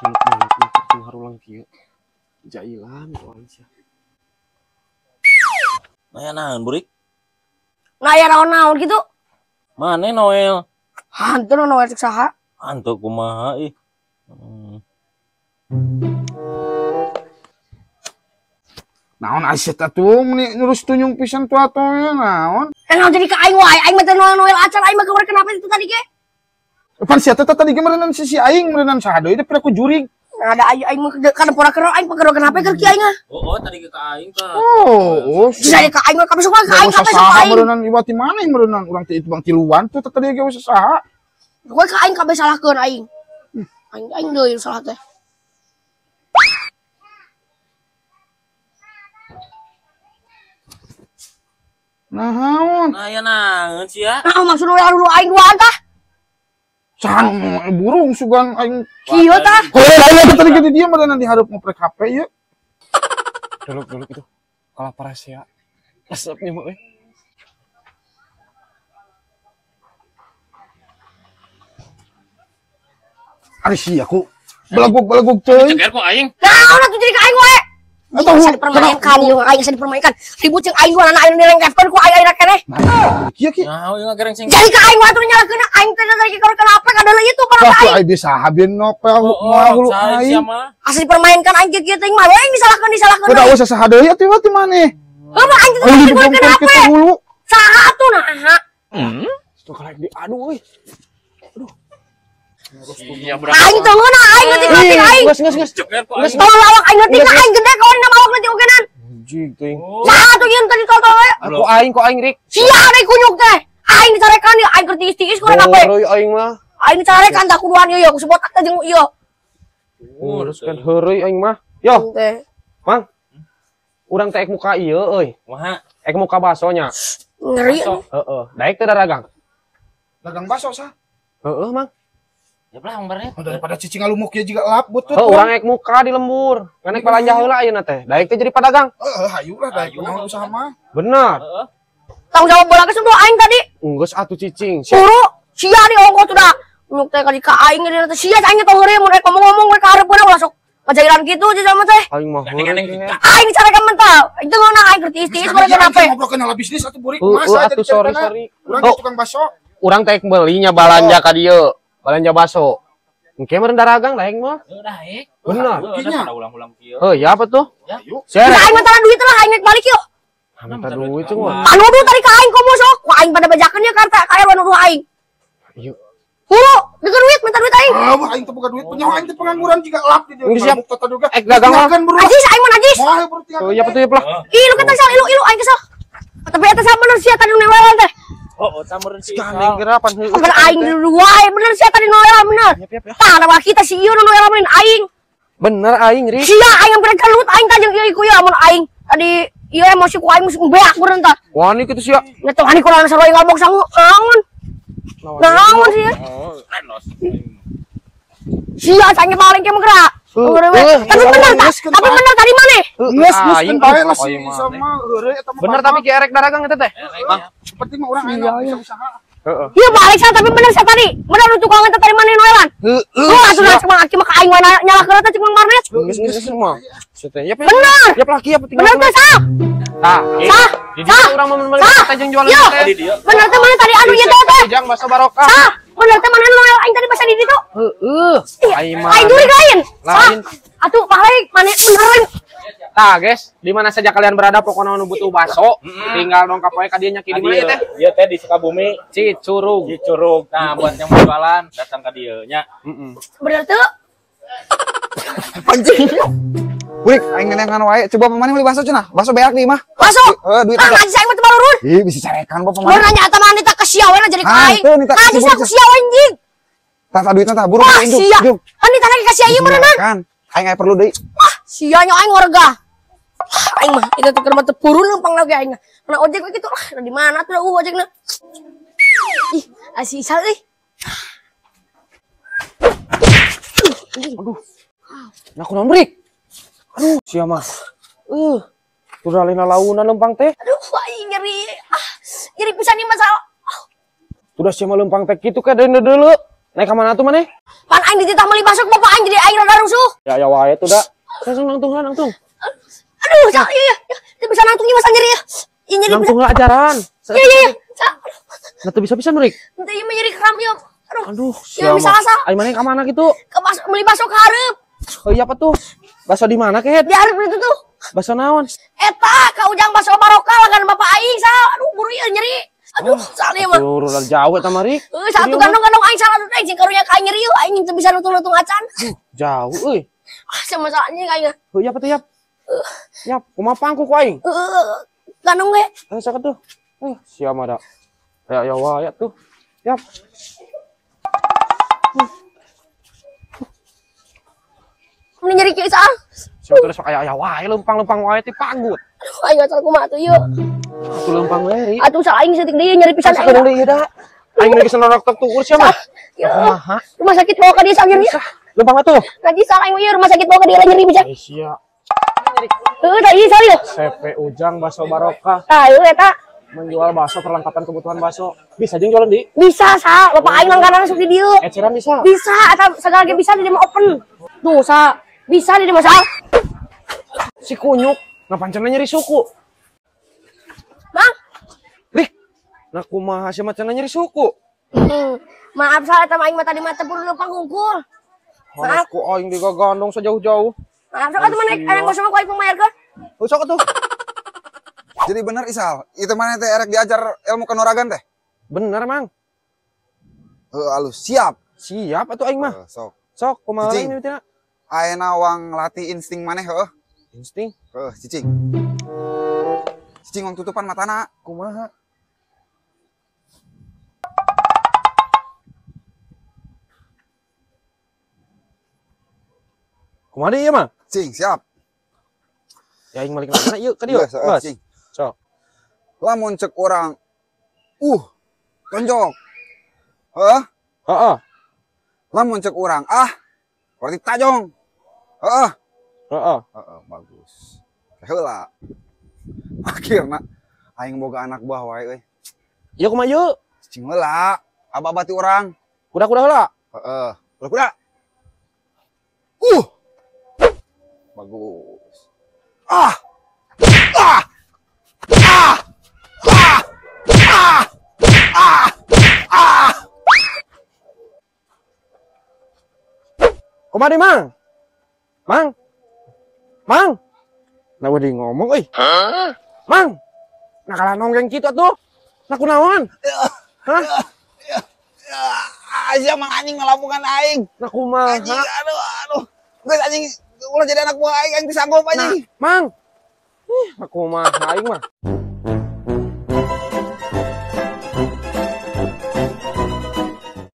Jelek harulang kieu. Jailan orang sia. Naya naon burik? Nah ya naon-naon gitu. Mane Noel? Hantu Noel cek saha? Hantu kumaha ih. Naon asyik atuh nurus tunyung pisan tua atuh naon? Naon jadi ka aing wae, aing mah teh Noel acan aing mah kemarin kenapa itu tadi ge? Pan sia teh tadi ge meureunnan si aing meureunnan saha deui teh pira ku jurig. Ada aing mah kada pora kero aing pagero kenapa keur kieu aing ah. Oh tadi ke aing tah. Oh, jadi ka aing mah kabeh sok ka aing kabeh sok aing. Meureunnan iwati maneh meureunnan urang teh itu Bang tiluan tuh tadi ge geus saha. Kowe ka aing kabeh salahkeun aing. Aing deui salah teh. Naon? Nah ya naon sia? Nah maksud Noel dulu aing duaan tah. Can burung sugan aing Kieu tah. Heuh tadi ge di dieu meureunnan dihareup ngoprek HP ieu. Dulu itu. Kalau parasia. Resepnya mah euy. Ari sia ku belegug teuing. Ceger kok aing. Naon atuh jadi ka aing wae. Atau Asa dipermainkan ieu aing asa dipermainkan. Ribut jeung aing duaan aing nirengkefkeun ku aing keneh. Kieu ki. Nah, ieu gereng sing. Jadi ka aing wae atuh nyalakeun aing teh dari keur kenapa kada leuy itu para Lah aing. aing bisa habieun nopel hulu aing. Asa dipermainkan aing kieu teh mah aing disalahkeun. Udah usah saha deui atuh ieu teh maneh. Heuh aing teh dari keur kenapa? Hulu. Saha atuh nah. Tuh kalek di aduh euy. Iya Aing teu ngeuna aing leutik aing. Geus. ceger kok Geus tolong lawak aing leutik ka aing gede kawan nama awak leutik ogenan. Anjing teuing. Saha atuh ieu tadi tol we? Aku aing rik. Sia deui kunyuk teh. Aing dicarekan ieu aing keur tiis-tiis ku kenapa? Heureui aing mah. Aing dicarekan tak kuduan ieu ku sebot teh jeung ieu. Terus kan heureui aing mah. Yo, Teh. Mang. Urang teh ek muka ieu euy. Kumaha? Ek muka basonya. Ngeri. Heeh. Daek teh dagang. Dagang baso sah? Heeh, Mang. Ya belah barnya. Daripada cicing alumuk ya juga lap butut. Urang ek muka di lembur. Kan ek balanja heula ayeuna teh. Daek teh jadi padagang. Hayu lah daek kunaon usaha mah. Bener. Tanggung jawab bola geus untuk aing tadi. Geus atuh cicing. Suruh sia di ongkos udah. Nyuk teh kali ka aing geus teh sia aing teh heureuy mun rek ngomong-ngomong we ka hareupeuna ulah sok ngajailan kitu aja sama teh. Aing mah. Aing dicarekan mentah. Itu ngono aing keur tiis-tiis mereka kenapa? Ngobrolkeun ala bisnis atuh burik masa atuh sorry. Urang tukang baso. Urang teh belinya balanja ka dieu. Balanja baso. Engke meureun daragang daeng mah. Daek. Bener. Udah ulang-ulang kieu. Ya apa tuh? Ayo. Saya Aing minta duit lah aing naik balik yuk. minta duit tuh mah. Anu nuduh tadi ka aing komo sok. Ku aing pada bajakeun ya karta ka aya nuduh aing. Yuk. Hulu, dikeun duit minta duit aing. Aing teh boga duit punya aing teh pengangguran juga lap di dieu. Siap. Tata juga. Ek dagang mah. Najis aing mah najis. Moal berarti. Ya betul ya pelah. Ih lu kata sal ilu aing kesel. Tapi eta sama bener sia tadi newelan teh. Oh, sameureun sih. Sekali gerapan heuh. Bener aing di wae bener sia tadi newelan bener. Tah da kita si ieu nu newelan aing. Bener aing ri. Sia aing hampir kelut aing tah jeung ieu ku ya mun aing tadi ieu emosi ku aing mesti beak bener tah. Wani kitu sia. Nya tong ani kurang sarua ngomong sangu naon. Naon sih? Oh, enos. Sia sange paling ke gerak. Tapi bener tadi mana? Geus Aing bae lah oh, si iya, sama heureuy eta mah. Bener tapi ki erek dagang eta teh. penting mah urang aya bisa usaha. Heeh. Iya balik sah tapi bener sih tadi. Bener lu tukang eta tadi mana noelan? Lu atuh na cuma aki mah ka aing wae nyalakeun eta cuma marnet. Geus semua. Seteh. Ya Bener. Ya laki ya penting. Bener teh sah. Tah. Di dia urang mah meuli teh jeung jualan teh. Bener teh mana tadi anu ieu teh. Jang baso barokah. Sah. Bener teh mana noel aing tadi basa di ditu. Heeh. Aing mah. Aing duri lain. Lain. Atuh balik mana beneran. Tah, guys, di mana saja kalian berada pokoknya nu butuh baso, tinggal dong ka poe ka dieu nya ki di mana teh? Ieu teh di Sukabumi, Cicurug. Cicurug. Nah, buat yang mau jualan datang ka dieu nya. Bener teh. Anjing. Burik aing ngenengan wae. Coba pamane beli baso cenah. Baso beak di mah. Masuk. Duit Ah ngaji saya mah teu balurun. Ih bisa carekan bapak Mun pamane. nanya eta mah nita ka sia we jadi ka aing. tuh, nita Ngaji saya ku sia we anjing. Tata duitna tah buru Wah, injuk. sia. Kan ditanya ka sia ieu beneran. Kan. Aing aya perlu deui. Wah, sia nya aing warga. Aing mah itu teh keur mah teu purun lempang lagi aing. Mana ojek we kitu lah, di mana tuh ojekna. Ih, asih sal euy. Aduh. Nah kunaon brik? Aduh, sia mah. Udah lina launan lempang teh. Aduh, aing nyeri. Nyeri pisan ieu masalah. Udah sia mah lempang teh kitu ka deui deuleu. Naik ka mana tuh maneh? Pan aing dititah meuli basuk bapak aing jadi aing rada rusuh. Ya wae tuh dah. Langsung nangtung. Aduh, Sa, iya. Dia bisa nangtungnya masa nyeri ya. Iya nyeri bisa. Nangtung lah ajaran. Iya. Sa, Nah tuh bisa Nurik. nanti iya nyeri kram ya. Aduh, Ya bisa Sa. Aing mana ke mana gitu? Beli bakso ke hareup. Oh iya apa tuh? Bakso di mana, Ket? Di hareup itu tuh. Bakso naon? Eta, ka ujang bakso barokah langgan Bapak aing, Sa. Aduh, buru ieu nyeri. Aduh, salah mah. Tuh, udah jauh eta mah, Rik. Satu gandong-gandong aing salah aing sing karunya ka aing nyeri yeuh. Aing teu bisa nutung-nutung acan. Jauh euy. Sama salahnya aing. Oh iya apa tuh, Yap? Yap, kumaha pangku ku aing? Gandong ge. Sakat tuh. Sia mah da. Ya wae tuh. Yap. Ini nyeri kieu Sa. Sia terus kayak ya wae lempang-lempang wae ti pagut. Aduh, aing asal kumaha tuh yeuh. Atuh lempang we, Rik. Atuh salah aing seutik deui nyeri pisan Sakat aing. deui da. Aing geus norok tok tukur sia mah. Ya. Rumah sakit bawa ke dia Sa nyeri. Lempang atuh. Lagi salah aing ieu rumah sakit bawa ke dia nyeri bisa. Sia. Tah ieu sal yeuh. CP Ujang Bakso Barokah Tah ieu eta. menjual bakso perlengkapan kebutuhan bakso. Bisa jeung jualan di? Bisa Sa, Bapak aing langganan sok di dieu. Eceran bisa. Bisa, eta segala ge bisa di dieu mah open. Tuh Sa, bisa di dieu mah Sa. Si kunyuk ngapancana nyeri suku. Mang. Rik. Nah kumaha si macana nyeri suku. Maaf Sa, eta mah aing mah tadi mah teu perlu leumpang hungkul. Harus ku aing digagandong sejauh-jauh. Maaf sok atuh mana aing gosong ku aing pengmayarkeun. Oh sok atuh. Jadi bener Isal, itu mana teh erek diajar ilmu kanuragan teh? Bener, Mang. Alus siap. Siap atuh aing mah. Sok. Sok kumaha Cicing. ini tina? Ayeuna wang latih insting maneh heuh. Insting. Cicing. Cicing wang tutupan matana. Kumaha? Kumaha deui ieu mah? Cing, siap. Ya aing balik mana yuk ka dieu. Bos. Cing. Sok. Lamun cek orang tonjok. Heeh. Heeh. Lamun cek orang berarti tajong. Heeh. Heeh. Bagus. Heula. Akhirna aing boga anak buah wae euy. Ieu kumaha ieu? Cing heula, aba ti urang. Kuda-kuda heula. Heeh. Kuda. Bagus. Kumaha deui, Mang? Mang. Nah udah ngomong euy. Mang. Nah kalah nonggeng kitu atuh. Nah kunaon? Hah? Aja mang anjing ngelamungan aing. Nah kumaha? Anjing aduh. Geus anjing ulah jadi anak buah aing disanggup anjing. Mang. Nah kumaha aing mah?